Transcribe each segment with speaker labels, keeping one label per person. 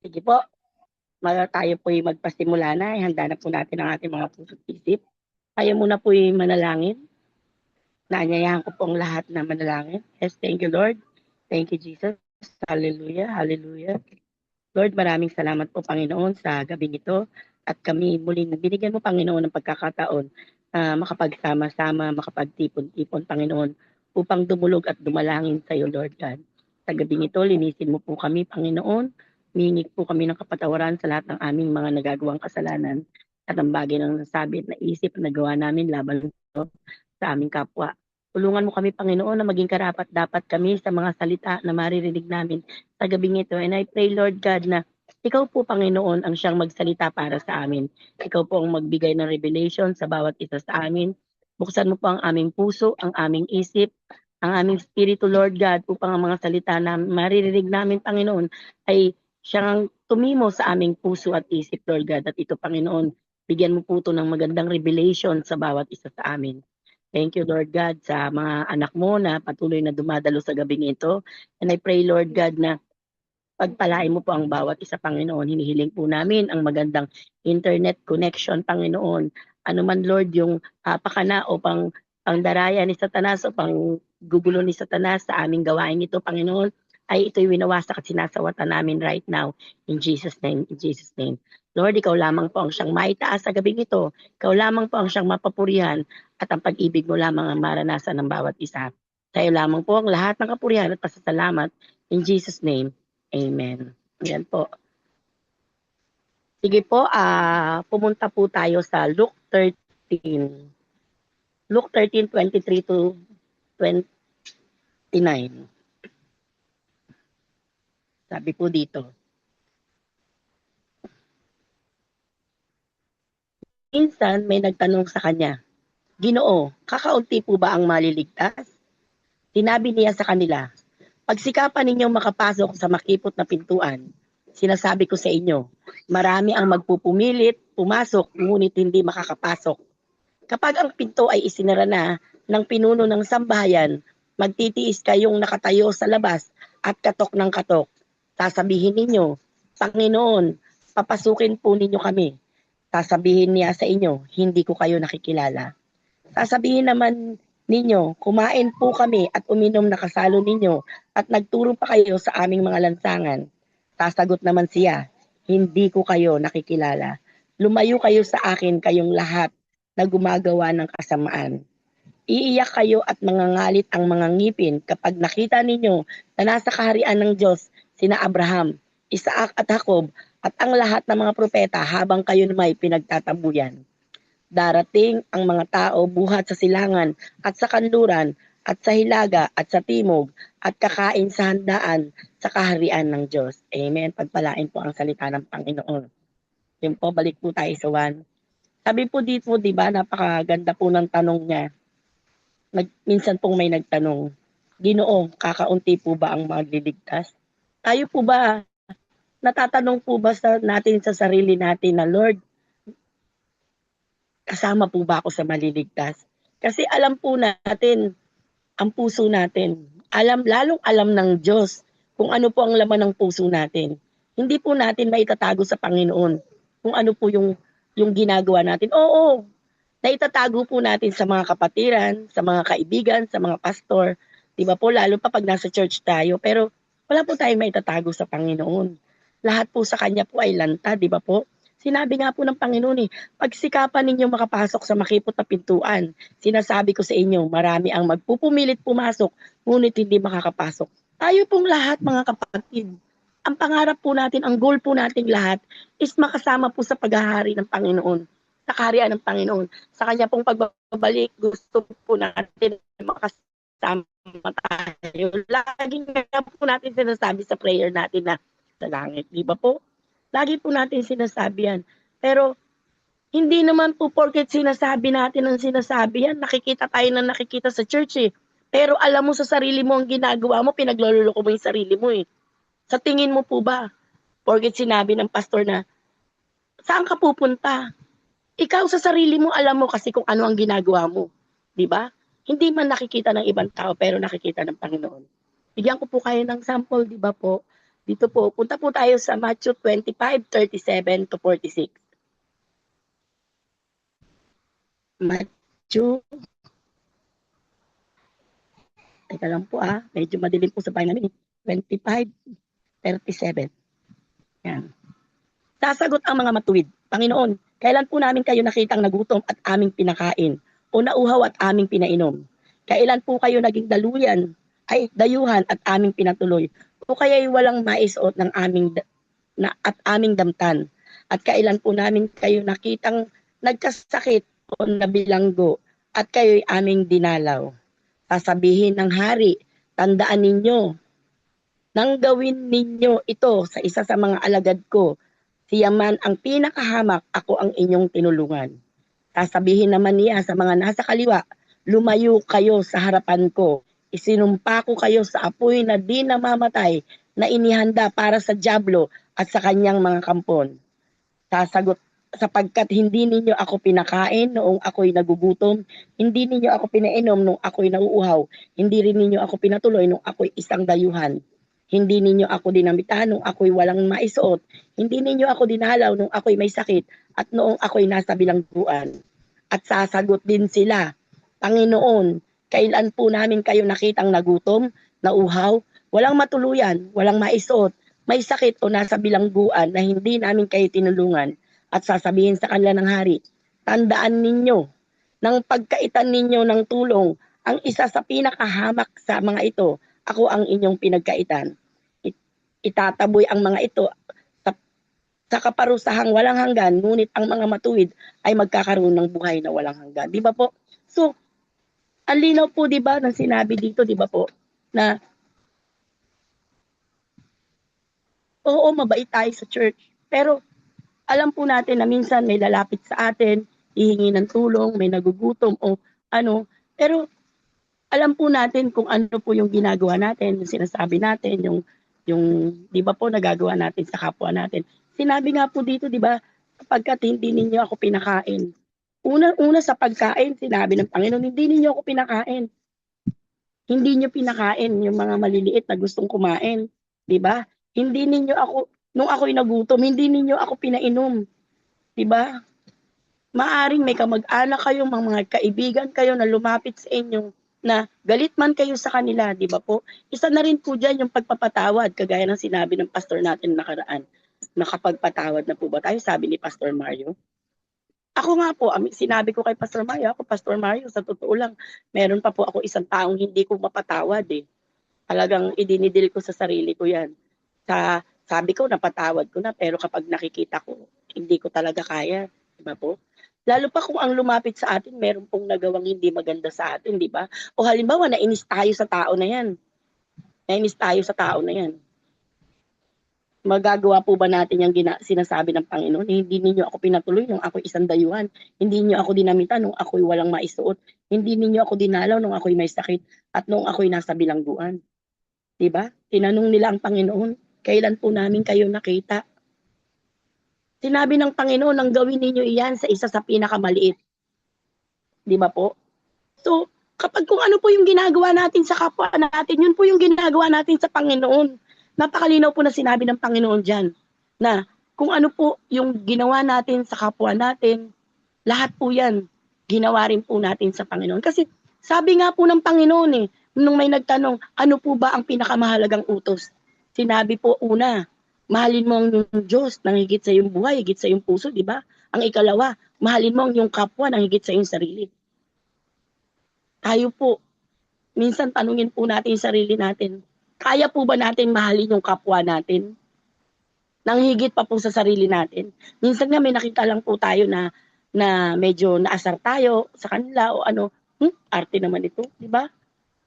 Speaker 1: Sige po, tayo po'y magpasimula na, ihanda na po natin ang ating mga puso't isip. Tayo muna po'y manalangin. Naanyayahan ko po ang lahat na manalangin. Yes, thank you Lord. Thank you Jesus. Hallelujah, hallelujah. Lord, maraming salamat po Panginoon sa gabing ito at kami muling binigyan mo Panginoon ng pagkakataon makapagsama-sama, makapagtipon-tipon Panginoon upang dumulog at dumalangin sa iyo Lord God. Sa gabing ito, linisin mo po kami Panginoon. Humingi po kami ng kapatawaran sa lahat ng aming mga nagagawang kasalanan at ang bagay ng nasabi at naisip na nagawa namin laban sa aming kapwa. Tulungan mo kami, Panginoon, na maging karapat-dapat kami sa mga salita na maririnig namin sa gabing ito. And I pray, Lord God, na ikaw po, Panginoon, ang siyang magsalita para sa amin. Ikaw po ang magbigay ng revelation sa bawat isa sa amin. Buksan mo po ang aming puso, ang aming isip, ang aming spirito, Lord God, upang ang mga salita na maririnig namin, Panginoon, ay siyang tumimo sa aming puso at isip, Lord God. At ito, Panginoon, bigyan mo po ito ng magandang revelation sa bawat isa sa amin. Thank you, Lord God, sa mga anak mo na patuloy na dumadalo sa gabing ito. And I pray, Lord God, na pagpalain mo po ang bawat isa, Panginoon. Hinihiling po namin ang magandang internet connection, Panginoon. Ano man, Lord, yung pakana o pangdaraya ni Satanas o pang gugulo ni Satanas sa aming gawain ito, Panginoon, ay ito'y winawasak at sinasawatan namin right now. In Jesus' name, in Jesus' name. Lord, ikaw lamang po ang siyang maitaas sa gabing ito. Ikaw lamang po ang siyang mapapurihan at ang pag-ibig mo lamang ang maranasan ng bawat isa. Sa'yo lamang po ang lahat ng kapurihan at pasasalamat. In Jesus' name, amen. Yan po. Sige po, pumunta po tayo sa Luke 13. Luke 13:23 to 29. Sabi po dito, minsan may nagtanong sa kanya, Ginoo, kakaunti po ba ang maliligtas? Sinabi niya sa kanila, pagsikapan ninyong makapasok sa makipot na pintuan. Sinasabi ko sa inyo, marami ang magpupumilit, pumasok, ngunit hindi makakapasok. Kapag ang pinto ay isinara na ng pinuno ng sambahayan, magtitiis kayong nakatayo sa labas at katok ng katok. Sasabihin ninyo, Panginoon, papasukin po ninyo kami. Sasabihin niya sa inyo, hindi ko kayo nakikilala. Sasabihin naman ninyo, kumain po kami at uminom na kasalo ninyo at nagturo pa kayo sa aming mga lansangan. Sasagot naman siya, hindi ko kayo nakikilala. Lumayo kayo sa akin kayong lahat na gumagawa ng kasamaan. Iiyak kayo at mangangalit ang mga ngipin kapag nakita ninyo na nasa kaharian ng Diyos sina Abraham, Isaac at Jacob at ang lahat ng mga propeta habang kayo may pinagtatabuyan. Darating ang mga tao buhat sa silangan at sa kanluran at sa hilaga at sa timog at kakain sa handaan sa kaharian ng Diyos. Amen. Pagpalain po ang salita ng Panginoon. Yun po, balik po tayo sa 1. Sabi po dito, di ba, napakaganda po ng tanong niya. Minsan pong may nagtanong, Ginoo, kakaunti po ba ang magliligtas? Tayo po ba, natatanong po ba natin sa sarili natin na, Lord, kasama po ba ako sa maliligtas? Kasi alam po natin, ang puso natin, lalong alam ng Diyos kung ano po ang laman ng puso natin. Hindi po natin maitatago sa Panginoon kung ano po yung ginagawa natin. Oo, naitatago po natin sa mga kapatiran, sa mga kaibigan, sa mga pastor. Di ba po, lalo pa pag nasa church tayo. Pero wala po tayong maitatago sa Panginoon. Lahat po sa Kanya po ay lanta, di ba po? Sinabi nga po ng Panginoon pagsikapan ninyo makapasok sa makipot na pintuan. Sinasabi ko sa inyo, marami ang magpupumilit pumasok, ngunit hindi makakapasok. Tayo pong lahat mga kapatid, ang pangarap po natin, ang goal po nating lahat is makasama po sa paghahari ng Panginoon, sa kaharian ng Panginoon. Sa kanya pong pagbabalik, gusto po natin makasama tayo. Laging nga po natin sinasabi sa prayer natin na sa langit, di ba po? Lagi po natin sinasabi yan. Pero hindi naman po porket sinasabi natin ang sinasabi yan, nakikita tayo na nakikita sa church eh. Pero alam mo sa sarili mo ang ginagawa mo, pinagloloko mo yung sarili mo eh. Sa tingin mo po ba, porket sinabi ng pastor na, saan ka pupunta? Ikaw sa sarili mo, alam mo kasi kung ano ang ginagawa mo. Di ba? Hindi man nakikita ng ibang tao, pero nakikita ng Panginoon. Bigyan ko po kayo ng sample, di ba po? Dito po, punta po tayo sa Matthew 25:37-46. Matthew, teka lang po medyo madilim po sa bahay namin. 25:37. Yan. Sasagot ang mga matuwid, Panginoon, kailan po namin kayo nakitang nagutom at aming pinakain, o nauhaw at aming pinainom? Kailan po kayo naging dayuhan at aming pinatuloy, o kaya'y walang maisuot ng at aming damtan? At kailan po namin kayo nakitang nagkasakit o nabilanggo at kayo'y aming dinalaw? Sasabihin ng hari, tandaan ninyo, nang gawin ninyo ito sa isa sa mga alagad ko, siya man ang pinakahamak, ako ang inyong tinulungan. Sasabihin naman niya sa mga nasa kaliwa, lumayo kayo sa harapan ko. Isinumpa ko kayo sa apoy na di namamatay, na inihanda para sa dyablo at sa kanyang mga kampon. Sasagot, sapagkat hindi ninyo ako pinakain noong ako'y nagugutom, hindi ninyo ako pinainom noong ako'y nauuhaw, hindi rin ninyo ako pinatuloy noong ako'y isang dayuhan. Hindi ninyo ako dinamitan nung ako'y walang maisuot. Hindi ninyo ako dinalaw nung ako'y may sakit at noong ako'y nasa bilangguan. At sasagot din sila, Panginoon, kailan po namin kayo nakitang nagutom, nauhaw, walang matuluyan, walang maisuot, may sakit o nasa bilangguan na hindi namin kayo tinulungan? At sasabihin sa kanila ng hari, tandaan ninyo, nang pagkaitan ninyo ng tulong, ang isa sa pinakahamak sa mga ito, ako ang inyong pinagkaitan. Itataboy ang mga ito sa kaparusahang walang hanggan, ngunit ang mga matuwid ay magkakaroon ng buhay na walang hanggan. Di ba po? So, ang linaw po, di ba, ng sinabi dito, di ba po, na oo, mabait tayo sa church, pero alam po natin na minsan may lalapit sa atin, hihingi ng tulong, may nagugutom o ano, pero alam po natin kung ano po yung ginagawa natin, yung sinasabi natin, yung 'di ba po nagagawa natin sa kapwa natin. Sinabi nga po dito 'di ba, sapagkat hindi ninyo ako pinakain. Una sa pagkain, sinabi ng Panginoon, hindi ninyo ako pinakain. Hindi niyo pinakain yung mga maliliit na gustong kumain, 'di ba? Hindi ninyo ako nung ako'y nagutom, hindi ninyo ako pinainom, 'di ba? Maaring may kamag-anak kayo, mga kaibigan kayo na lumapit sa inyo na galit man kayo sa kanila, di ba po? Isa na rin po dyan yung pagpapatawad, kagaya ng sinabi ng pastor natin nakaraan. Nakapagpatawad na po ba tayo, sabi ni Pastor Mario? Ako nga po, sinabi ko kay Pastor Mario, Pastor Mario, sa totoo lang, meron pa po ako isang taong hindi ko mapatawad eh. Talagang idinidil ko sa sarili ko yan. Sabi ko, napatawad ko na, pero kapag nakikita ko, hindi ko talaga kaya. Di ba po? Lalo pa kung ang lumapit sa atin, meron pong nagawang hindi maganda sa atin, di ba? O halimbawa, nainis tayo sa tao na yan. Nainis tayo sa tao na yan. Magagawa po ba natin yung sinasabi ng Panginoon? Hindi ninyo ako pinatuloy nung ako'y isang dayuhan. Hindi niyo ako dinamitan nung ako'y walang maisuot. Hindi ninyo ako dinalaw nung ako'y may sakit at nung ako'y nasa bilangguan. Di ba? Tinanong nila ang Panginoon, kailan po namin kayo nakita? Sinabi ng Panginoon, nang gawin ninyo iyan sa isa sa pinakamaliit. Di ba po? So, kapag kung ano po yung ginagawa natin sa kapwa natin, yun po yung ginagawa natin sa Panginoon. Napakalinaw po na sinabi ng Panginoon dyan, na kung ano po yung ginawa natin sa kapwa natin, lahat po yan, ginawa rin po natin sa Panginoon. Kasi sabi nga po ng Panginoon nung may nagtanong, ano po ba ang pinakamahalagang utos? Sinabi po una, mahalin mo ang iyong Diyos nang higit sa iyong buhay, higit sa iyong puso, di ba? Ang ikalawa, mahalin mo ang iyong kapwa nang higit sa iyong sarili. Tayo po, minsan tanungin po natin yung sarili natin, kaya po ba natin mahalin yung kapwa natin? Nang higit pa po sa sarili natin. Minsan nga may nakita lang po tayo na medyo naasar tayo sa kanila o ano, arte naman ito, di ba?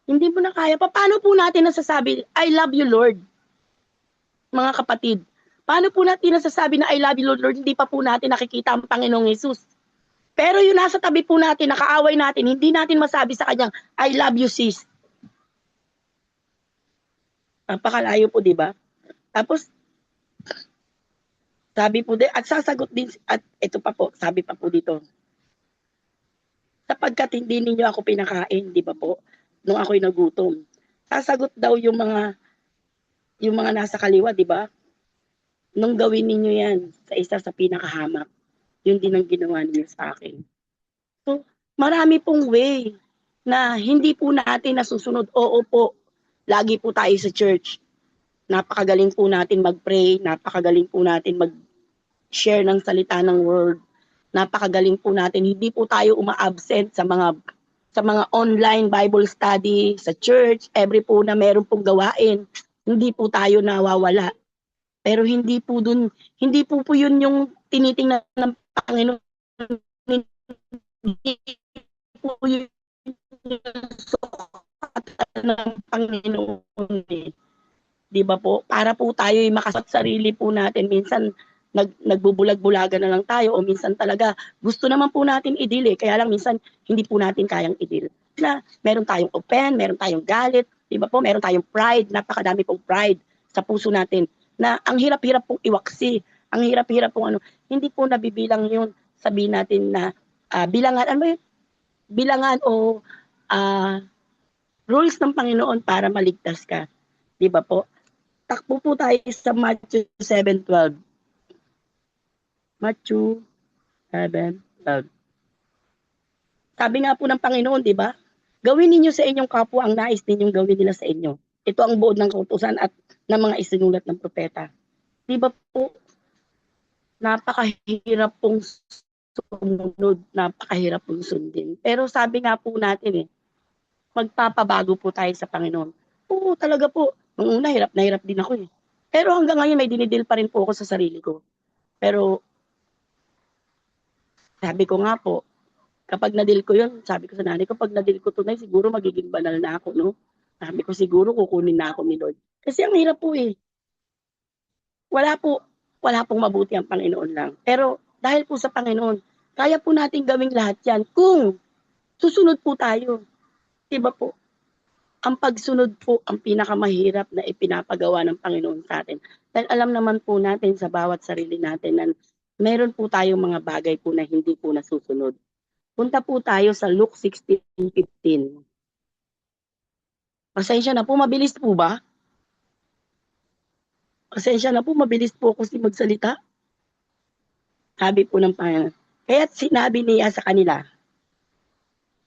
Speaker 1: Hindi mo na kaya. Paano po natin nasasabi, I love you Lord? Mga kapatid, paano po natin nasasabi na I love you Lord? Hindi pa po natin nakikita ang Panginoong Hesus. Pero yung nasa tabi po natin, nakaaway natin, hindi natin masabi sa kanyang, I love you sis. Napakalayo po, di ba? Tapos, sabi po din, at sasagot din, at ito pa po, sabi pa po dito, sapagkat hindi ninyo ako pinakain, di ba po, nung ako'y nagutom. Sasagot daw yung mga yung mga nasa kaliwa, di ba? Nung gawin ninyo yan sa isa sa pinakahamak, yun din ang ginawa niyo sa akin. So, marami pong way na hindi po natin nasusunod. Oo po, lagi po tayo sa church. Napakagaling po natin mag-pray, napakagaling po natin mag-share ng salita ng word. Napakagaling po natin. Hindi po tayo uma-absent sa mga online Bible study, sa church, every po na meron pong gawain. Hindi po tayo nawawala. Pero hindi po yun yung tinitingnan ng Panginoon. Hindi po yun yung sukatan ng Panginoon eh. 'Di ba po? Para po tayo makasat sarili po natin. Minsan nagbubulag-bulagan na lang tayo o minsan talaga gusto naman po natin i-deal eh. Kaya lang minsan hindi po natin kayang i-deal. Na meron tayong open, meron tayong galit, 'di ba po? Meron tayong pride, napakadami pong pride sa puso natin na ang hirap-hirap pong iwaksi. Ang hirap-hirap pong hindi po nabibilang 'yun. Sabihin natin na bilangan bilangan o ah, rules ng Panginoon para maligtas ka. 'Di ba po? Takbo po tayo sa Matthew 7:12. Matthew 7:12. Sabi nga po ng Panginoon, 'di ba? Gawin ninyo sa inyong kapwa ang nais ninyong gawin nila sa inyo. Ito ang buod ng kautusan at ng mga isinulat ng propeta. 'Di ba po? Napakahirap pong sumunod, napakahirap pong sundin. Pero sabi nga po natin magpapabago po tayo sa Panginoon. Oo, talaga po. Nung una, hirap na hirap din ako eh. Pero hanggang ngayon, may dinidil pa rin po ako sa sarili ko. Pero sabi ko nga po, kapag nadil ko yun, sabi ko sa nanay ko, pag nadil ko tunay, siguro magiging banal na ako, no? Sabi ko, siguro kukunin na ako ni Lord. Kasi ang hirap po eh. Wala po, wala pong mabuti ang Panginoon lang. Pero dahil po sa Panginoon, kaya po natin gawing lahat yan kung susunod po tayo. Diba po? Ang pagsunod po ang pinakamahirap na ipinapagawa ng Panginoon sa atin. Dahil alam naman po natin sa bawat sarili natin na meron po tayong mga bagay po na hindi po nasusunod. Punta po tayo sa Luke 16:15. Pasensya na po, mabilis po ba? Pasensya na po, mabilis po ako magsalita. Sabi po ng Panginoon. Kaya't sinabi niya sa kanila,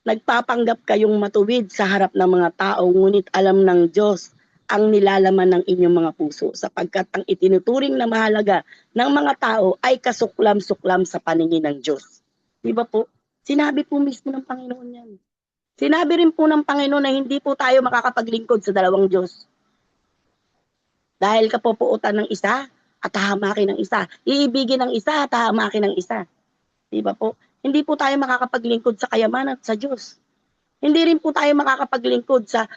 Speaker 1: nagpapanggap kayong matuwid sa harap ng mga tao, ngunit alam ng Diyos ang nilalaman ng inyong mga puso, sapagkat ang itinuturing na mahalaga ng mga tao ay kasuklam-suklam sa paningin ng Diyos. Di ba po? Sinabi po mismo ng Panginoon yan. Sinabi rin po ng Panginoon na hindi po tayo makakapaglingkod sa dalawang Diyos. Dahil kapupuutan ng isa at hahamakin ng isa. Iibigin ng isa at hahamakin ng isa. Di ba po? Hindi po tayo makakapaglingkod sa kayamanan at sa Diyos. Hindi rin po tayo makakapaglingkod sa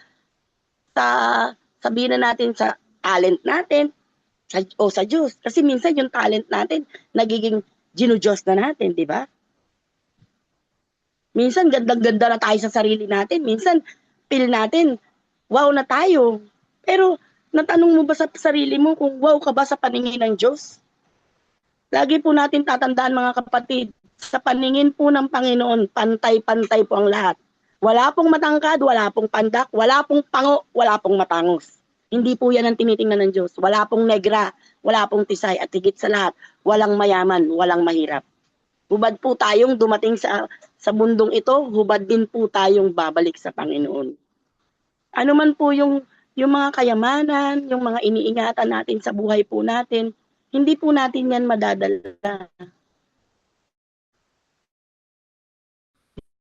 Speaker 1: sabihin na natin sa talent natin sa Diyos. Kasi minsan yung talent natin nagiging ginudiyos na natin, di ba? Minsan gandang-ganda na tayo sa sarili natin. Minsan feel natin, wow na tayo. Pero natanong mo ba sa sarili mo kung wow ka ba sa paningin ng Diyos? Lagi po natin tatandaan mga kapatid, sa paningin po ng Panginoon, pantay-pantay po ang lahat. Wala pong matangkad, wala pong pandak, wala pong pango, wala pong matangos. Hindi po yan ang tinitingnan ng Diyos. Wala pong negra, wala pong tisay, at higit sa lahat, walang mayaman, walang mahirap. Hubad po tayong dumating sa mundong ito, hubad din po tayong babalik sa Panginoon. Ano man po yung mga kayamanan, yung mga iniingatan natin sa buhay po natin, hindi po natin yan madadala.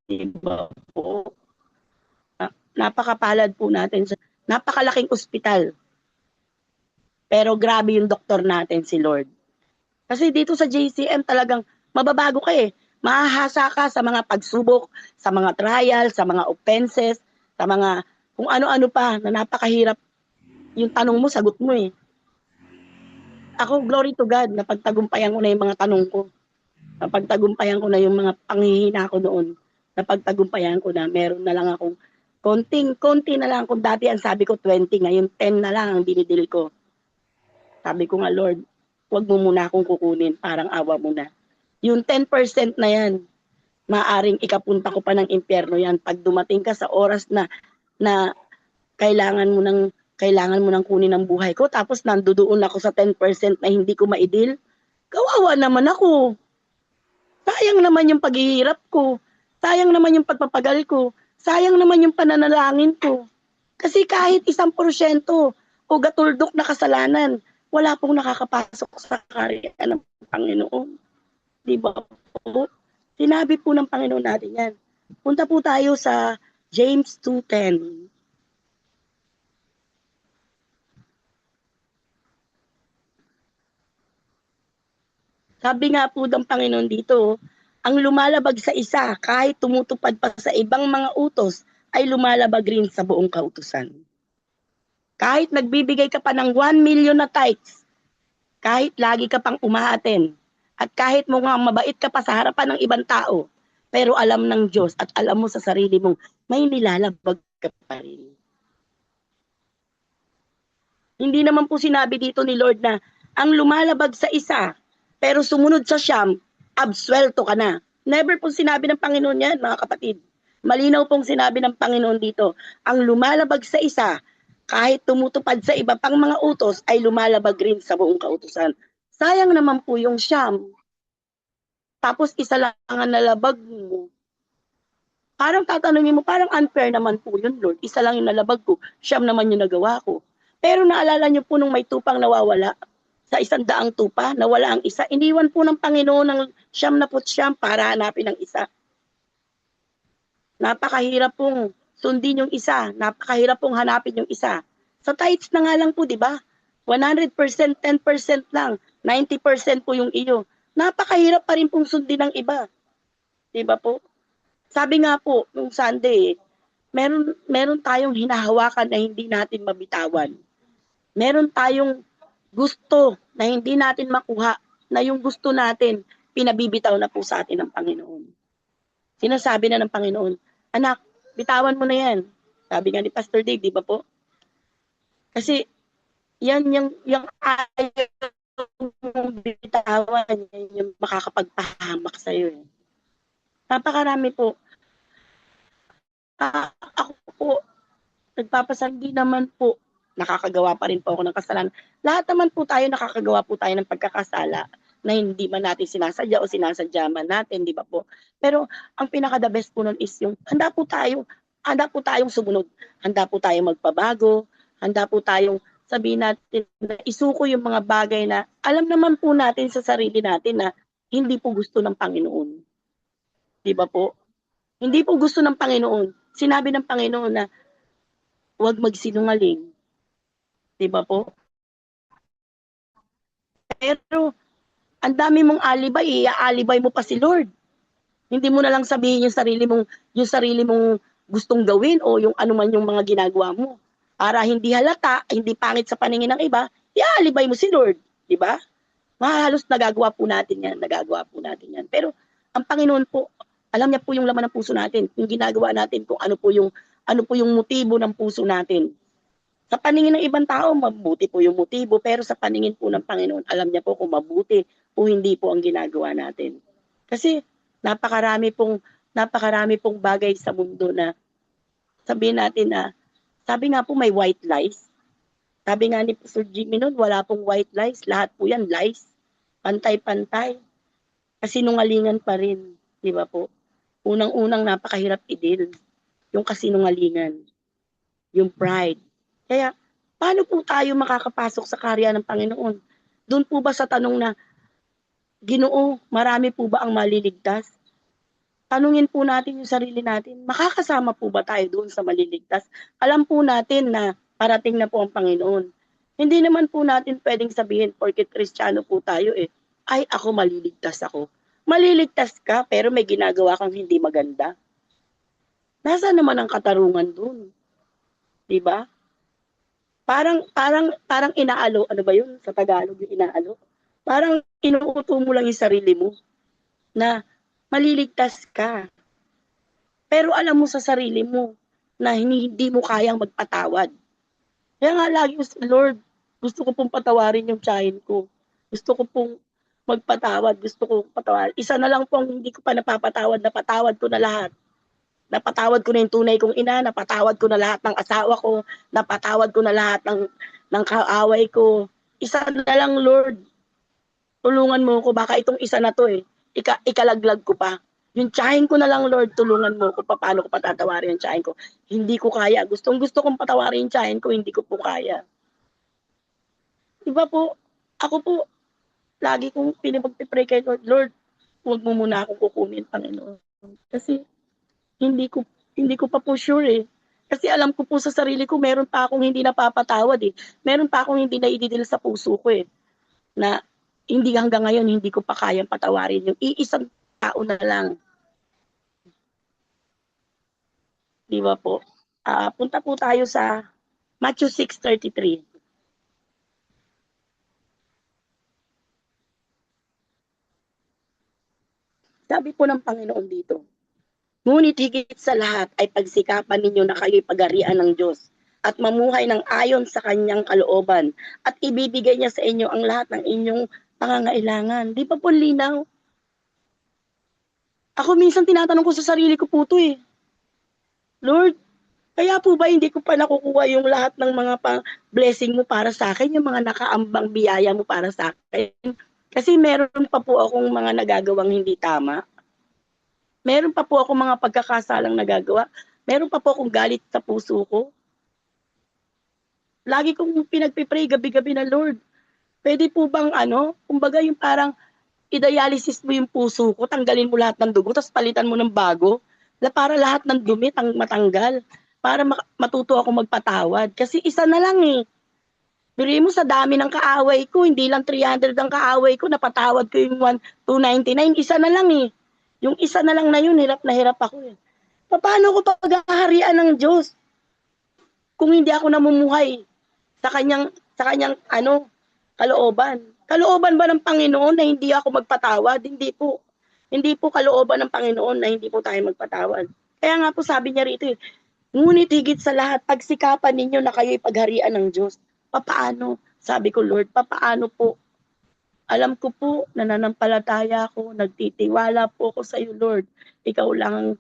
Speaker 1: Diba po? Napakapalad po natin sa napakalaking ospital. Pero grabe yung doktor natin, si Lord. Kasi dito sa JCM talagang mababago ka eh. Mahahasa ka sa mga pagsubok, sa mga trial, sa mga offenses, sa mga kung ano-ano pa na napakahirap. Yung tanong mo, sagot mo eh. Ako, glory to God, napagtagumpayan ko na yung mga tanong ko. Napagtagumpayan ko na yung mga panghihina ko noon. Napagtagumpayan ko na meron na lang akong konti na lang. Kung dati ang sabi ko 20, ngayon 10 na lang ang dinidil ko. Sabi ko nga, Lord, wag mo muna akong kukunin, parang awa mo na. Yung 10% na yan, maaring ikapunta ko pa ng impyerno yan pag dumating ka sa oras na kailangan mo ng kailangan mo nang kunin ang buhay ko tapos nandoon ako sa 10% na hindi ko maidil. Kawawa naman ako. Sayang naman yung paghihirap ko. Sayang naman yung pagpapagal ko. Sayang naman yung pananalangin ko. Kasi kahit 1% o gatuldok na kasalanan, wala pong nakakapasok sa karya ng Panginoon. Di ba po? Sinabi po ng Panginoon natin yan. Punta po tayo sa James 2:10. Sabi nga po ng Panginoon dito, ang lumalabag sa isa kahit tumutupad pa sa ibang mga utos ay lumalabag rin sa buong kautusan. Kahit nagbibigay ka pa ng 1 million na tithes, kahit lagi ka pang umaaten, at kahit mukhang mabait ka pa sa harapan ng ibang tao, pero alam ng Diyos at alam mo sa sarili mong may nilalabag ka pa rin. Hindi naman po sinabi dito ni Lord na ang lumalabag sa isa, pero sumunod sa siyam, absuelto ka na. Never po sinabi ng Panginoon yan, mga kapatid. Malinaw pong sinabi ng Panginoon dito, ang lumalabag sa isa, kahit tumutupad sa iba pang mga utos, ay lumalabag rin sa buong kautusan. Sayang naman po yung siyam. Tapos isa lang ang nalabag mo. Parang tatanungin mo, parang unfair naman po yun, Lord. Isa lang yung nalabag ko, siyam naman yung nagawa ko. Pero naalala niyo po nung may tupang nawawala, sa 100 tupa, nawala ang isa. Iniwan po ng Panginoon ng 99 para hanapin ang isa. Napakahirap pong sundin yung isa. Napakahirap pong hanapin yung isa. Sa tithes na nga lang po, di ba? 100%, 10% lang. 90% po yung iyo. Napakahirap pa rin pong sundin ng iba. Di ba po? Sabi nga po, nung Sunday, meron tayong hinahawakan na hindi natin mabitawan. Meron tayong gusto na hindi natin makuha, na yung gusto natin, pinabibitaw na po sa atin ng Panginoon. Sinasabi na ng Panginoon, anak, bitawan mo na yan. Sabi nga ni Pastor Dave, di ba po? Kasi, yan yung ayaw mong bitawan, yan yung makakapagpahamak sa'yo. Eh. Napakarami po. Ako po, nagpapasandi naman po, nakakagawa pa rin po ako ng kasalanan. Lahat naman po tayo, nakakagawa po tayo ng pagkakasala na hindi man natin sinasadya o sinasadya man natin, di ba po? Pero ang pinaka-the best po nun is yung handa po tayong sumunod, handa po tayong magpabago, handa po tayong sabihin natin na isuko yung mga bagay na alam naman po natin sa sarili natin na hindi po gusto ng Panginoon. Di ba po? Hindi po gusto ng Panginoon. Sinabi ng Panginoon na huwag magsinungaling. Di ba po? Pero ang dami mong alibay, i-alibay mo pa si Lord. Hindi mo na lang sabihin yung sarili mong gustong gawin o yung ano man yung mga ginagawa mo. Para hindi halata, hindi pangit sa paningin ng iba, i-alibay mo si Lord. Di ba? Halos nagagawa po natin yan. Pero ang Panginoon po, alam niya po yung laman ng puso natin, yung ginagawa natin, kung ano po yung motibo ng puso natin. Sa paningin ng ibang tao, mabuti po yung motibo, pero sa paningin po ng Panginoon, alam niya po kung mabuti o hindi po ang ginagawa natin. Kasi napakarami pong bagay sa mundo na sabihin natin na, sabi nga po may white lies. Sabi nga ni Sir Jimmy noon, wala pong white lies, lahat po yan lies. Pantay-pantay. Kasinungalingan pa rin, di ba po? Unang-unang napakahirap i-deal, yung kasinungalingan, yung pride. Kaya, paano po tayo makakapasok sa karya ng Panginoon? Doon po ba sa tanong na, Ginoo, marami po ba ang maliligtas? Tanungin po natin yung sarili natin, makakasama po ba tayo doon sa maliligtas? Alam po natin na parating na po ang Panginoon. Hindi naman po natin pwedeng sabihin, porket Kristiyano po tayo ay ako maliligtas ako. Maliligtas ka, pero may ginagawa kang hindi maganda. Nasa naman ang katarungan doon? Diba? Parang inaalo, ano ba yun sa Tagalog yung inaalo? Parang inuuto mo lang yung sarili mo na maliligtas ka. Pero alam mo sa sarili mo na hindi mo kayang magpatawad. Kaya nga lagi ko sa Lord, gusto ko pong patawarin yung tiyahin ko. Gusto ko pong magpatawad, gusto ko patawarin. Isa na lang pong hindi ko pa napapatawad, napatawad ko na lahat. Napatawad ko na yung tunay kong ina, napatawad ko na lahat ng asawa ko, napatawad ko na lahat ng kaaway ko. Isa na lang, Lord. Tulungan mo ko, baka itong isa na to ikalaglag ko pa. Yung tiyahin ko na lang, Lord, tulungan mo ko, paano ko patatawarin yung tiyahin ko. Hindi ko kaya. Gusto kong patawarin yung tiyahin ko, hindi ko po kaya. Diba po, ako po, lagi kong pinipag-pray kay Lord, Lord, huwag mo muna akong kukunin, Panginoon. Kasi hindi ko hindi ko pa po sure Kasi alam ko po sa sarili ko, meron pa akong hindi napapatawad Meron pa akong hindi naididil sa puso ko na hindi hanggang ngayon hindi ko pa kayang patawarin yung iisang tao na lang. Di ba po? Punta po tayo sa Matthew 6:33. Sabi po ng Panginoon dito, ngunit higit sa lahat ay pagsikapan ninyo na kayo'y pag-arian ng Diyos at mamuhay ng ayon sa kanyang kalooban at ibibigay niya sa inyo ang lahat ng inyong pangangailangan. Di ba po linaw? Ako minsan tinatanong ko sa sarili ko po ito Lord, kaya po ba hindi ko pa nakukuha yung lahat ng mga blessing mo para sa akin, yung mga nakaambang biyaya mo para sa akin? Kasi meron pa po akong mga nagagawang hindi tama. Meron pa po akong mga pagkakasalang nagagawa. Meron pa po akong galit sa puso ko. Lagi kong pinagpipray gabi-gabi na, Lord, pwede po bang kumbaga yung parang i-dialysis mo yung puso ko, tanggalin mo lahat ng dugo, tapos palitan mo ng bago, para lahat ng dumi matanggal, para matuto ako magpatawad. Kasi isa na lang Bili mo sa dami ng kaaway ko, hindi lang 300 ang kaaway ko, napatawad ko yung 299, isa na lang Yung isa na lang na yun, hirap na hirap ako Paano ko pag-aharian ng Diyos kung hindi ako namumuhay sa kanyang kalooban? Kalooban ba ng Panginoon na hindi ako magpatawad? Hindi po. Hindi po kalooban ng Panginoon na hindi po tayo magpatawad. Kaya nga po sabi niya rito ngunit higit sa lahat, pagsikapan ninyo na kayo'y pagharian ng Diyos. Papaano? Sabi ko, Lord, papaano po? Alam ko po, nananampalataya ako, nagtitiwala po ako sa iyo, Lord. Ikaw lang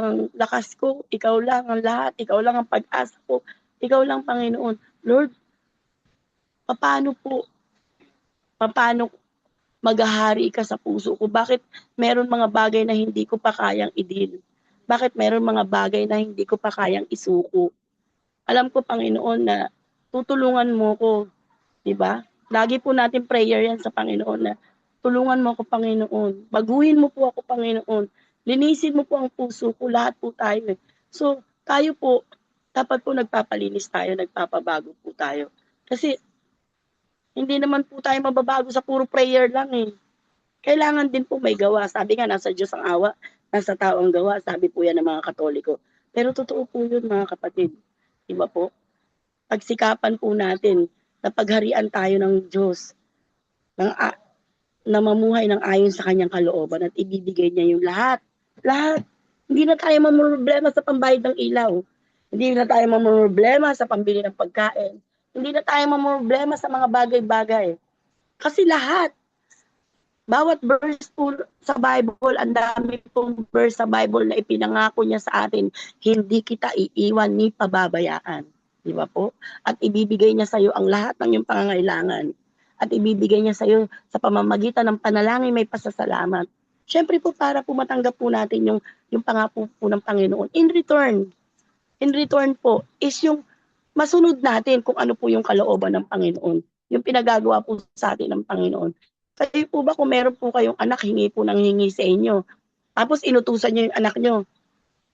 Speaker 1: ang lakas ko, ikaw lang ang lahat, ikaw lang ang pag-asa ko, ikaw lang, Panginoon. Lord, papaano po? Papaano maghahari ka sa puso ko? Bakit meron mga bagay na hindi ko pa kayang idil? Bakit meron mga bagay na hindi ko pa kayang isuko? Alam ko, Panginoon, na tutulungan mo ko, di ba? Lagi po natin prayer yan sa Panginoon na tulungan mo ako, Panginoon. Baguhin mo po ako, Panginoon. Linisin mo po ang puso ko. Lahat po tayo So, tayo po, dapat po nagpapalinis tayo, nagpapabago po tayo. Kasi, hindi naman po tayo mababago sa puro prayer lang Kailangan din po may gawa. Sabi nga, nasa Diyos ang awa, nasa tao ang gawa. Sabi po yan ng mga Katoliko. Pero totoo po yun, mga kapatid. Diba po? Pagsikapan po natin na pagharian tayo ng Diyos, na mamuhay ng ayon sa kanyang kalooban at ibibigay niya yung lahat. Lahat. Hindi na tayo mamroblema sa pambayad ng ilaw. Hindi na tayo mamroblema sa pambili ng pagkain. Hindi na tayo mamroblema sa mga bagay-bagay. Kasi lahat. Bawat verse po sa Bible, ang dami pong verse sa Bible na ipinangako niya sa atin, hindi kita iiwan ni pababayaan. Di ba po? At ibibigay niya sa iyo ang lahat ng iyong pangangailangan. At ibibigay niya sa iyo sa pamamagitan ng panalangin may pasasalamat. Siyempre po para po matanggap po natin yung pangako po ng Panginoon. In return po is yung masunod natin kung ano po yung kalooban ng Panginoon. Yung pinagagawa po sa atin ng Panginoon. Kayo po ba kung meron po kayong anak, hingi po ng hingi sa inyo. Tapos inutusan niyo yung anak niyo.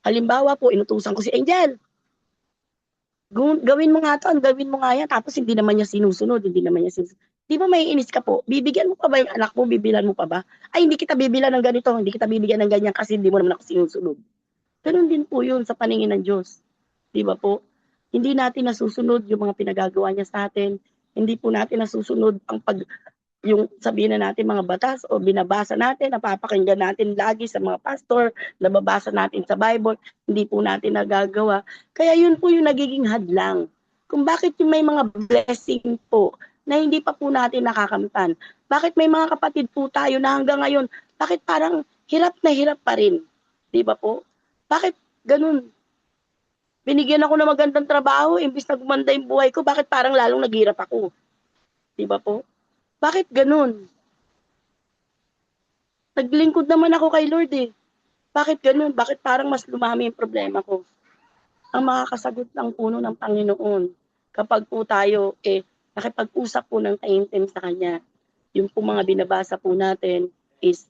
Speaker 1: Halimbawa po, inutusan ko si Angel. Gawin mo nga yan. Tapos hindi naman niya sinusunod. Di ba may inis ka po? Bibigyan mo pa ba yung anak mo? Bibilan mo pa ba? Ay, hindi kita bibilan ng ganito. Hindi kita bibigyan ng ganyan kasi hindi mo naman ako sinusunod. Ganun din po yun sa paningin ng Diyos. Di ba po? Hindi natin nasusunod yung mga pinagagawa niya sa atin. Hindi po natin nasusunod yung sabihin na natin mga batas o binabasa natin, napapakinggan natin lagi sa mga pastor, nababasa natin sa Bible, hindi po natin nagagawa. Kaya yun po yung nagiging hadlang. Kung bakit yung may mga blessing po na hindi pa po natin nakakamtan. Bakit may mga kapatid po tayo na hanggang ngayon, bakit parang hirap na hirap pa rin? Di ba po? Bakit gano'n? Binigyan ako ng magandang trabaho imbes na gumanda yung buhay ko, bakit parang lalong naghirap ako? 'Di ba po? Bakit gano'n? Naglingkod naman ako kay Lord, eh. Bakit gano'n? Bakit parang mas lumami yung problema ko? Ang makakasagot lang po nun ang Panginoon. Kapag po tayo, nakipag-usap po ng taimtim sa Kanya. Yung po mga binabasa po natin is,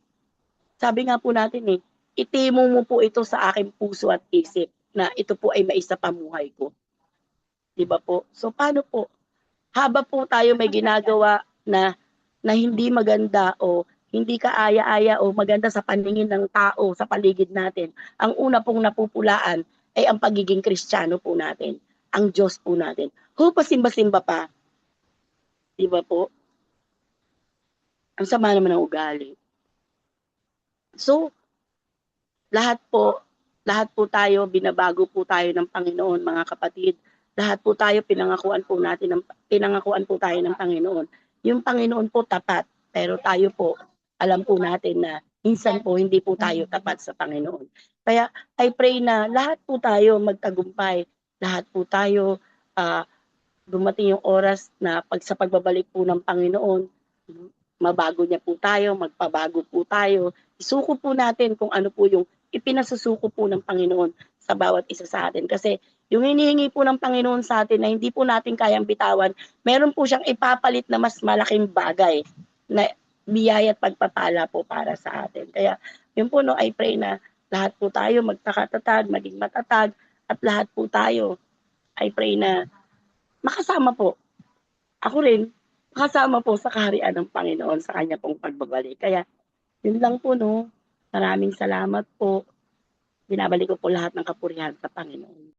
Speaker 1: sabi nga po natin itimo mo po ito sa aking puso at isip na ito po ay maisapamuhay ko. Di ba po? So, paano po? Haba po tayo may ginagawa na hindi maganda o hindi kaaya-aya o maganda sa paningin ng tao sa paligid natin, ang una pong napupulaan ay ang pagiging Kristiyano po natin, ang Diyos po natin. Pasimba-simba pa, di ba po? Ang sama naman ng ugali. So, lahat po, lahat po tayo, binabago po tayo ng Panginoon, mga kapatid. Lahat po tayo, pinangakuan po tayo ng Panginoon. Yung Panginoon po tapat, pero tayo po, alam po natin na minsan po hindi po tayo tapat sa Panginoon. Kaya I pray na lahat po tayo magtagumpay, lahat po tayo dumating yung oras na sa pagbabalik po ng Panginoon, mabago niya po tayo, magpabago po tayo. Isuko po natin kung ano po yung ipinasusuko po ng Panginoon sa bawat isa sa atin. Kasi yung hinihingi po ng Panginoon sa atin na hindi po natin kayang bitawan, meron po siyang ipapalit na mas malaking bagay na biyaya at pagpapala po para sa atin. Kaya yun po no, I pray na lahat po tayo magtakatatag, maging matatag, at lahat po tayo, I pray na makasama po. Ako rin, makasama po sa kaharian ng Panginoon sa kanya pong pagbabalik. Kaya yun lang po no. Maraming salamat po. Binabalik ko po lahat ng kapurihan sa Panginoon.